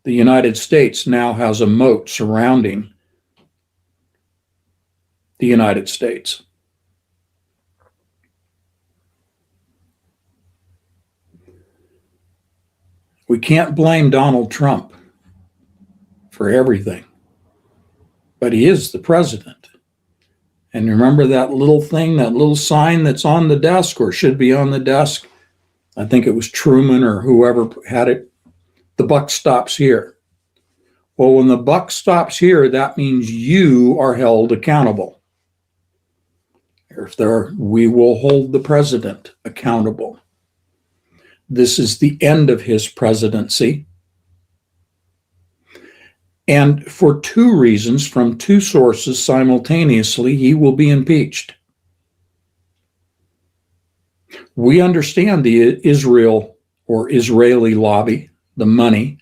The United States now has a moat surrounding the United States. We can't blame Donald Trump for everything, but he is the president. And remember that little thing, that little sign that's on the desk or should be on the desk? I think it was Truman or whoever had it. The buck stops here. Well, when the buck stops here, that means you are held accountable. We will hold the president accountable. This is the end of his presidency. And for two reasons, from two sources simultaneously, he will be impeached. We understand the Israel or Israeli lobby, the money.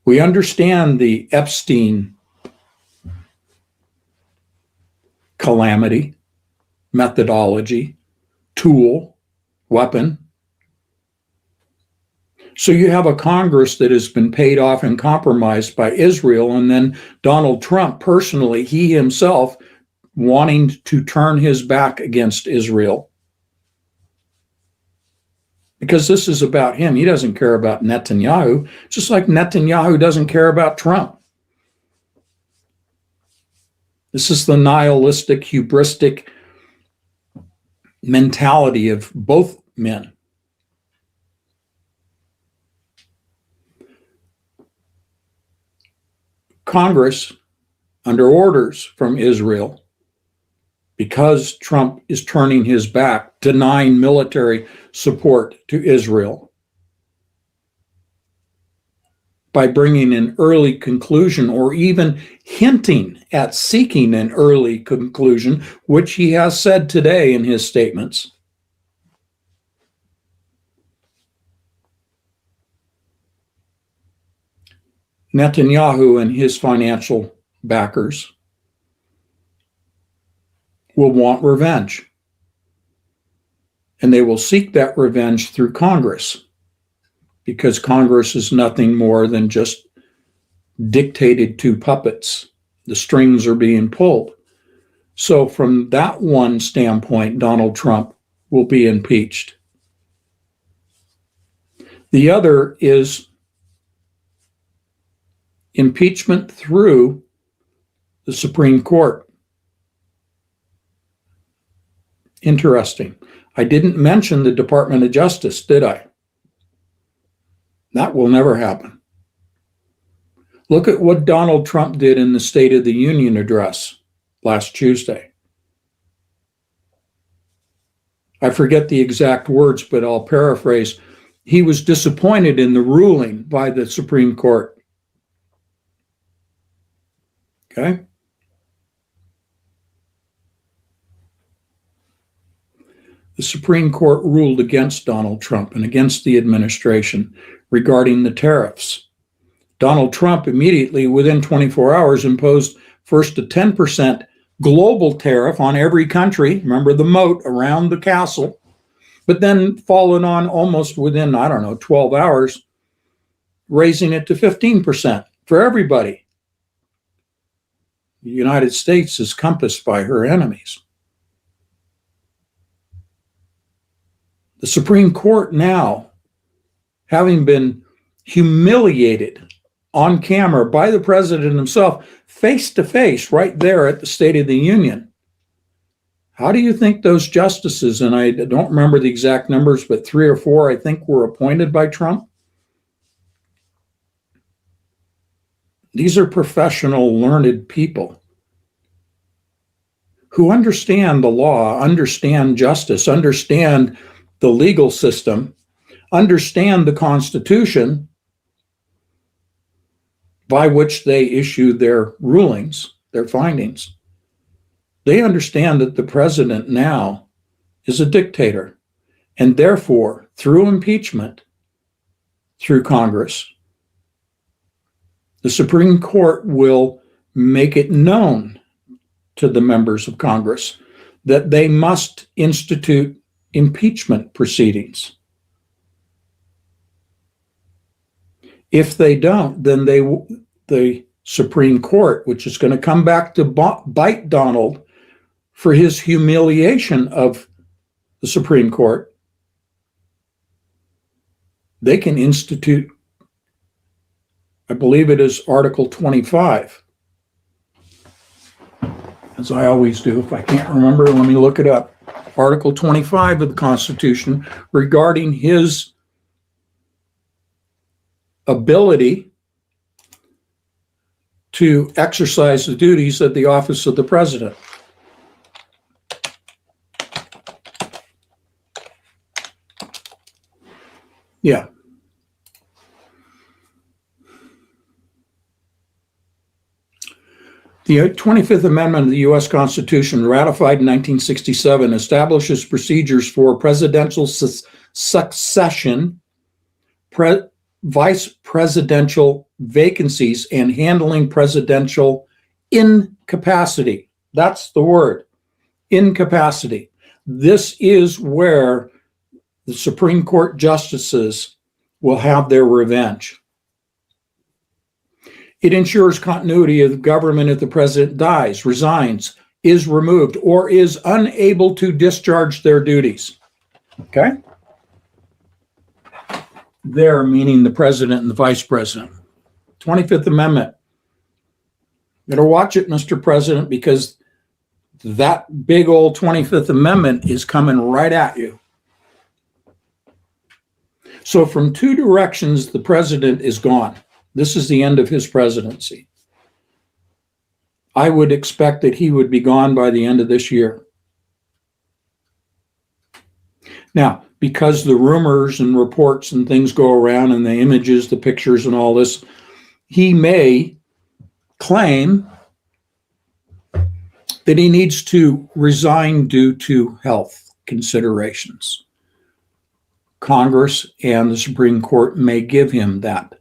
We understand the Epstein calamity, methodology, tool, weapon. So you have a Congress that has been paid off and compromised by Israel, and then Donald Trump personally, he himself, wanting to turn his back against Israel. Because this is about him. He doesn't care about Netanyahu, just like Netanyahu doesn't care about Trump. This is the nihilistic, hubristic mentality of both men. Congress, under orders from Israel, because Trump is turning his back, denying military support to Israel, by bringing an early conclusion or even hinting at seeking an early conclusion, which he has said today in his statements. Netanyahu and his financial backers will want revenge. And they will seek that revenge through Congress, because Congress is nothing more than just dictated to puppets. The strings are being pulled. So from that one standpoint, Donald Trump will be impeached. The other is impeachment through the Supreme Court. Interesting. I didn't mention the Department of Justice, did I? That will never happen. Look at what Donald Trump did in the State of the Union address last Tuesday. I forget the exact words, but I'll paraphrase. He was disappointed in the ruling by the Supreme Court. Okay? The Supreme Court ruled against Donald Trump and against the administration regarding the tariffs. Donald Trump immediately, within 24 hours, imposed first a 10% global tariff on every country, remember the moat around the castle, but then followed on almost within, 12 hours, raising it to 15% for everybody. The United States is compassed by her enemies. The Supreme Court now, having been humiliated on camera by the president himself, face to face, right there at the State of the Union. How do you think those justices, and I don't remember the exact numbers, but 3 or 4, I think, were appointed by Trump? These are professional, learned people who understand the law, understand justice, understand the legal system, understand the Constitution by which they issue their rulings, their findings. They understand that the president now is a dictator, and therefore, through impeachment, through Congress, the Supreme Court will make it known to the members of Congress that they must institute impeachment proceedings. If they don't, then the Supreme Court, which is going to come back to bite Donald for his humiliation of the Supreme Court, they can institute, I believe it is Article 25. As I always do, if I can't remember, let me look it up. Article 25 of the Constitution regarding his ability to exercise the duties of the office of the president. Yeah. The 25th Amendment of the U.S. Constitution, ratified in 1967, establishes procedures for presidential succession, vice presidential vacancies, and handling presidential incapacity. That's the word, incapacity. This is where the Supreme Court justices will have their revenge. It ensures continuity of the government if the president dies, resigns, is removed, or is unable to discharge their duties. Okay? There, meaning the president and the vice president. 25th Amendment. Better watch it, Mr. President, because that big old 25th Amendment is coming right at you. So from two directions, the president is gone. This is the end of his presidency. I would expect that he would be gone by the end of this year. Now, because the rumors and reports and things go around and the images, the pictures and all this, he may claim that he needs to resign due to health considerations. Congress and the Supreme Court may give him that.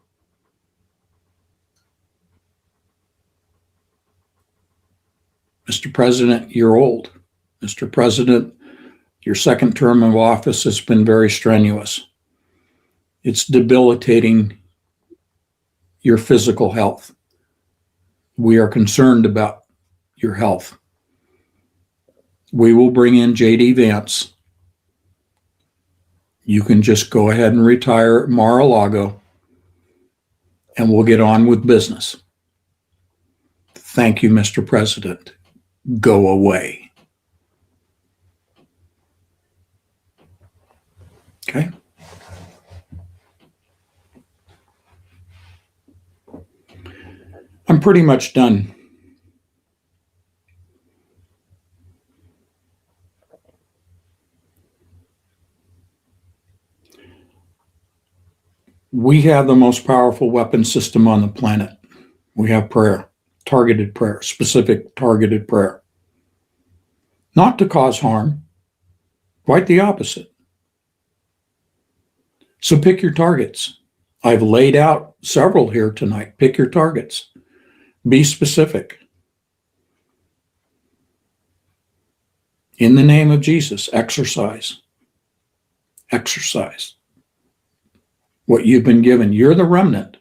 Mr. President, you're old. Mr. President, your second term of office has been very strenuous. It's debilitating your physical health. We are concerned about your health. We will bring in J.D. Vance. You can just go ahead and retire at Mar-a-Lago, and we'll get on with business. Thank you, Mr. President. Go away. Okay? I'm pretty much done. We have the most powerful weapon system on the planet. We have prayer. Targeted prayer, specific targeted prayer. Not to cause harm, quite the opposite. So pick your targets. I've laid out several here tonight. Pick your targets. Be specific. In the name of Jesus, exercise. Exercise what you've been given. You're the remnant.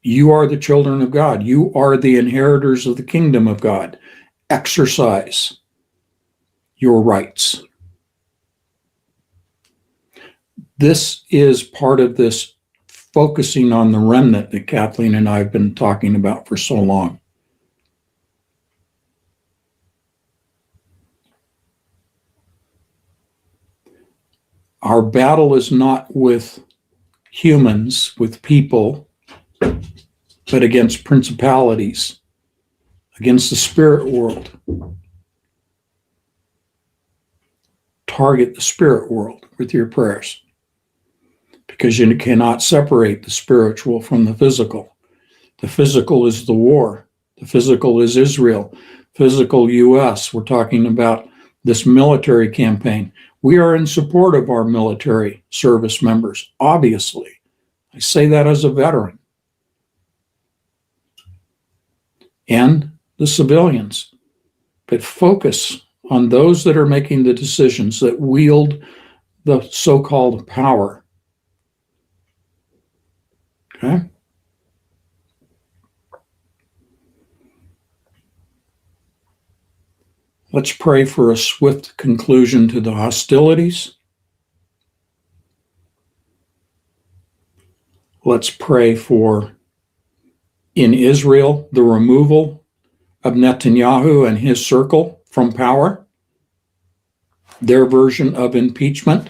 You are the children of God. You are the inheritors of the kingdom of God. Exercise your rights. This is part of this focusing on the remnant that Kathleen and I have been talking about for so long. Our battle is not with humans, with people, but against principalities, against the spirit world. Target the spirit world with your prayers, because you cannot separate the spiritual from the physical. The physical is the war. The physical is Israel. Physical U.S. We're talking about this military campaign. We are in support of our military service members, obviously. I say that as a veteran. And the civilians. But focus on those that are making the decisions, that wield the so-called power. Okay? Let's pray for a swift conclusion to the hostilities. Let's pray for, in Israel, the removal of Netanyahu and his circle from power, their version of impeachment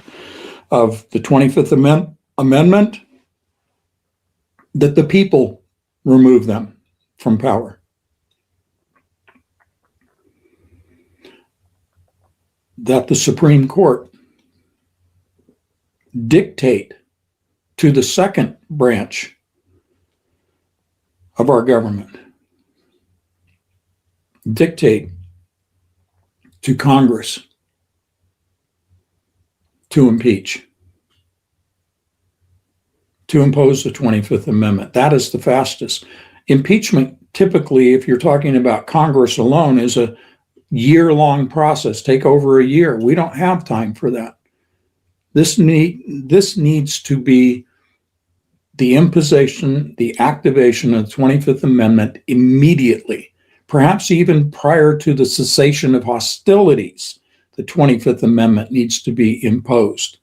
of the 25th Amendment, that the people remove them from power. That the Supreme Court dictate to the second branch of our government, dictate to Congress to impeach, to impose the 25th Amendment. That is the fastest. Impeachment, typically, if you're talking about Congress alone, is a year-long process, take over a year. We don't have time for that. This needs to be the imposition, the activation of the 25th Amendment immediately, perhaps even prior to the cessation of hostilities. The 25th Amendment needs to be imposed.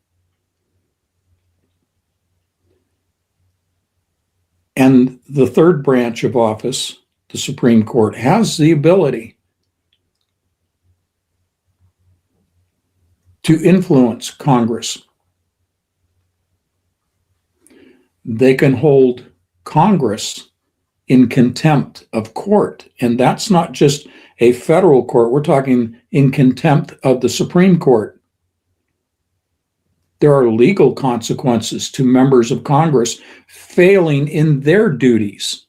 And the third branch of office, the Supreme Court, has the ability to influence Congress. They can hold Congress in contempt of court. And that's not just a federal court. We're talking in contempt of the Supreme Court. There are legal consequences to members of Congress failing in their duties.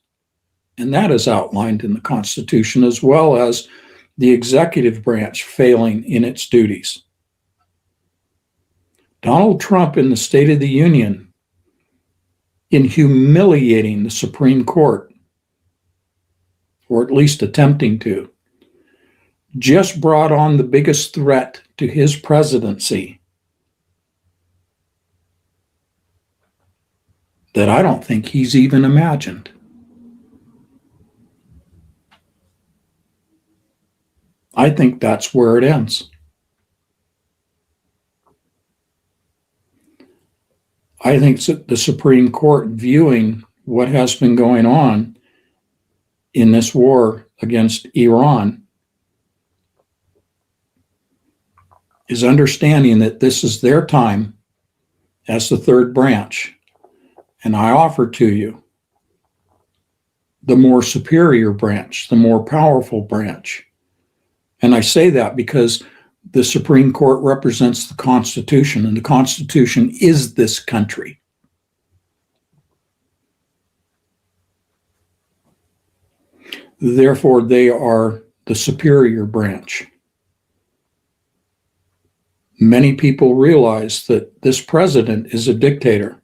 And that is outlined in the Constitution, as well as the executive branch failing in its duties. Donald Trump in the State of the Union, in humiliating the Supreme Court, or at least attempting to, just brought on the biggest threat to his presidency that I don't think he's even imagined. I think that's where it ends. I think the Supreme Court, viewing what has been going on in this war against Iran, is understanding that this is their time as the third branch. And I offer to you the more superior branch, the more powerful branch. And I say that because the Supreme Court represents the Constitution, and the Constitution is this country. Therefore, they are the superior branch. Many people realize that this president is a dictator.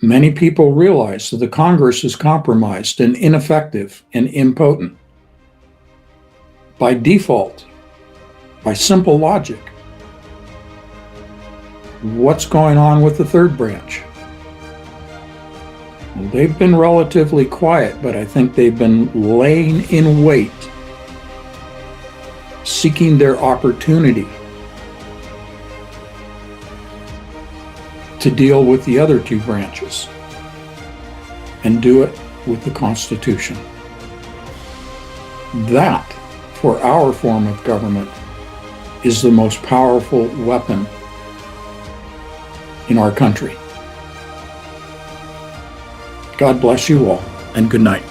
Many people realize that the Congress is compromised and ineffective and impotent. By default, by simple logic, what's going on with the third branch? Well, they've been relatively quiet, but I think they've been laying in wait, seeking their opportunity to deal with the other two branches, and do it with the Constitution. That, for our form of government, is the most powerful weapon in our country. God bless you all, and good night.